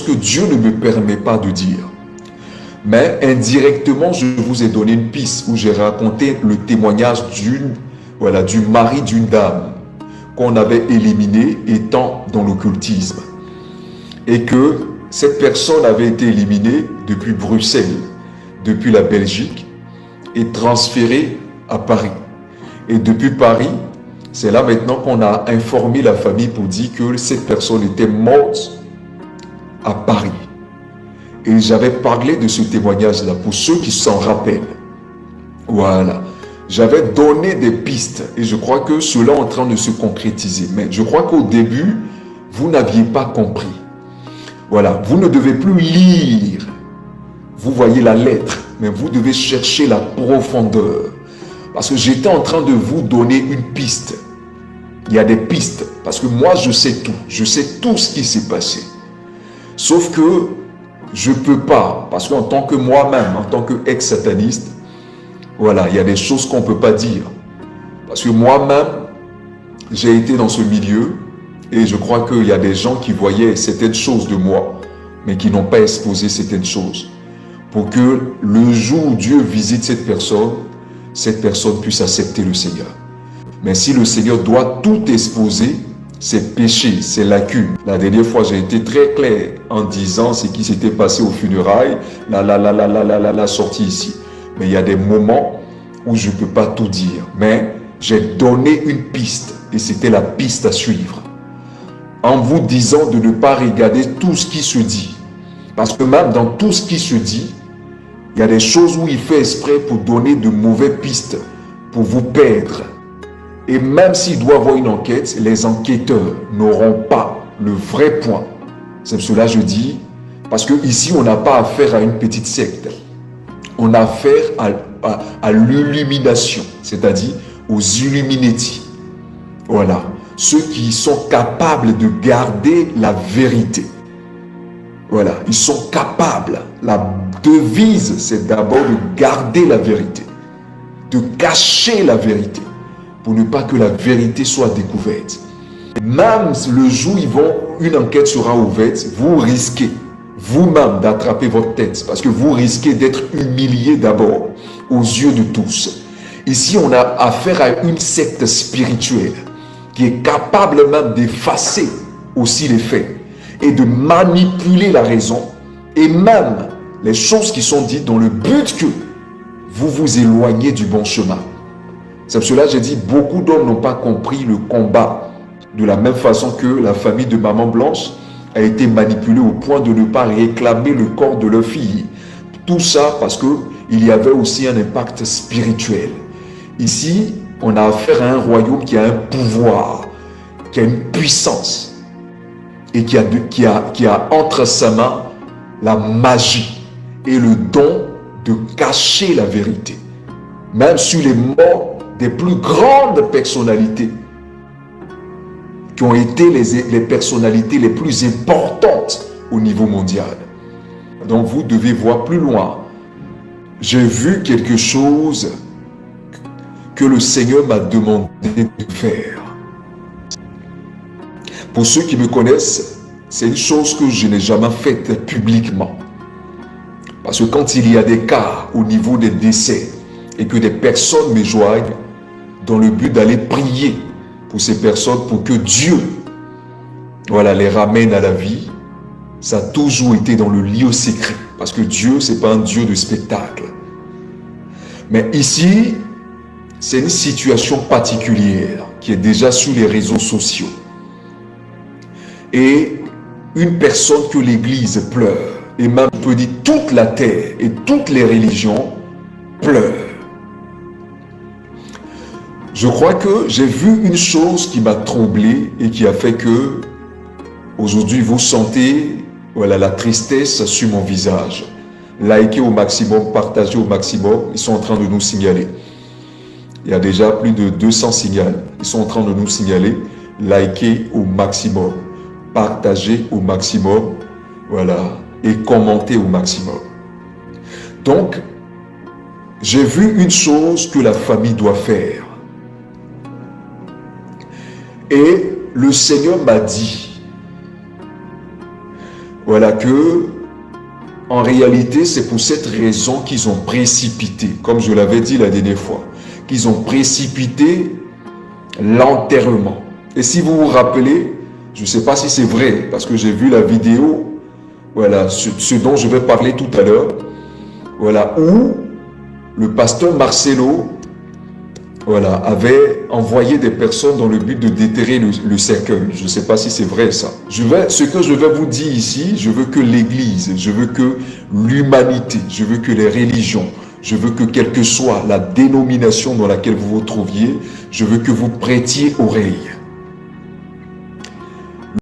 choses que Dieu ne me permet pas de dire. Mais indirectement, je vous ai donné une piste où j'ai raconté le témoignage du mari d'une dame qu'on avait éliminé étant dans l'occultisme. Et que cette personne avait été éliminée depuis Bruxelles, depuis la Belgique, et transférée à Paris. Et depuis Paris, c'est là maintenant qu'on a informé la famille pour dire que cette personne était morte à Paris. Et j'avais parlé de ce témoignage-là pour ceux qui s'en rappellent. Voilà. J'avais donné des pistes et je crois que cela est en train de se concrétiser. Mais je crois qu'au début, vous n'aviez pas compris. Voilà. Vous ne devez plus lire. Vous voyez la lettre, mais vous devez chercher la profondeur. Parce que j'étais en train de vous donner une piste. Il y a des pistes. Parce que moi, je sais tout. Je sais tout ce qui s'est passé. Sauf que je ne peux pas. Parce qu'en tant que moi-même, en tant qu'ex-sataniste, voilà, il y a des choses qu'on ne peut pas dire. Parce que moi-même, j'ai été dans ce milieu et je crois qu'il y a des gens qui voyaient certaines choses de moi, mais qui n'ont pas exposé certaines choses. Pour que le jour où Dieu visite cette personne puisse accepter le Seigneur. Mais si le Seigneur doit tout exposer, ses péchés, ses lacunes. La dernière fois, j'ai été très clair en disant ce qui s'était passé aux funérailles, la sortie ici. Mais il y a des moments où je ne peux pas tout dire. Mais j'ai donné une piste et c'était la piste à suivre. En vous disant de ne pas regarder tout ce qui se dit. Parce que même dans tout ce qui se dit, il y a des choses où il fait exprès pour donner de mauvaises pistes, pour vous perdre. Et même s'il doit y avoir une enquête, les enquêteurs n'auront pas le vrai point. C'est pour cela que je dis, parce qu'ici, on n'a pas affaire à une petite secte. On a affaire à l'illumination, c'est-à-dire aux Illuminati. Voilà. Ceux qui sont capables de garder la vérité. Voilà. Ils sont capables. La devise, c'est d'abord de garder la vérité. De cacher la vérité. Pour ne pas que la vérité soit découverte. Même le jour où une enquête sera ouverte, vous risquez vous-même d'attraper votre tête parce que vous risquez d'être humilié d'abord aux yeux de tous. Ici, on a affaire à une secte spirituelle qui est capable même d'effacer aussi les faits et de manipuler la raison et même les choses qui sont dites dans le but que vous vous éloignez du bon chemin. C'est pour cela que j'ai dit, beaucoup d'hommes n'ont pas compris le combat de la même façon que la famille de Maman Blanche a été manipulée au point de ne pas réclamer le corps de leur fille. Tout ça parce qu'il y avait aussi un impact spirituel. Ici, on a affaire à un royaume qui a un pouvoir, qui a une puissance et qui a entre sa main la magie et le don de cacher la vérité. Même sur les morts des plus grandes personnalités qui ont été les personnalités les plus importantes au niveau mondial. Donc vous devez voir plus loin. J'ai vu quelque chose que le Seigneur m'a demandé de faire. Pour ceux qui me connaissent, c'est une chose que je n'ai jamais faite publiquement. Parce que quand il y a des cas au niveau des décès et que des personnes me joignent dans le but d'aller prier pour ces personnes pour que Dieu les ramène à la vie, ça a toujours été dans le lieu secret. Parce que Dieu, ce n'est pas un Dieu de spectacle. Mais ici, c'est une situation particulière qui est déjà sur les réseaux sociaux. Et une personne que l'Église pleure, et même on peut dire toute la terre et toutes les religions pleurent. Je crois que j'ai vu une chose qui m'a troublé et qui a fait que aujourd'hui vous sentez la tristesse sur mon visage. Likez au maximum, partagez au maximum, ils sont en train de nous signaler. Il y a déjà plus de 200 signaux. Ils sont en train de nous signaler. Likez au maximum, partagez au maximum, et commentez au maximum. Donc, j'ai vu une chose que la famille doit faire. Et le Seigneur m'a dit, voilà, que en réalité, c'est pour cette raison qu'ils ont précipité, comme je l'avais dit la dernière fois, qu'ils ont précipité l'enterrement. Et si vous vous rappelez, je ne sais pas si c'est vrai, parce que j'ai vu la vidéo, voilà, ce dont je vais parler tout à l'heure, voilà, où le pasteur Marcelo, voilà, avait envoyé des personnes dans le but de déterrer le cercueil. Je ne sais pas si c'est vrai ça. Ce que je vais vous dire ici, je veux que l'Église, je veux que l'humanité, je veux que les religions, je veux que quelle que soit la dénomination dans laquelle vous vous trouviez, je veux que vous prêtiez oreille.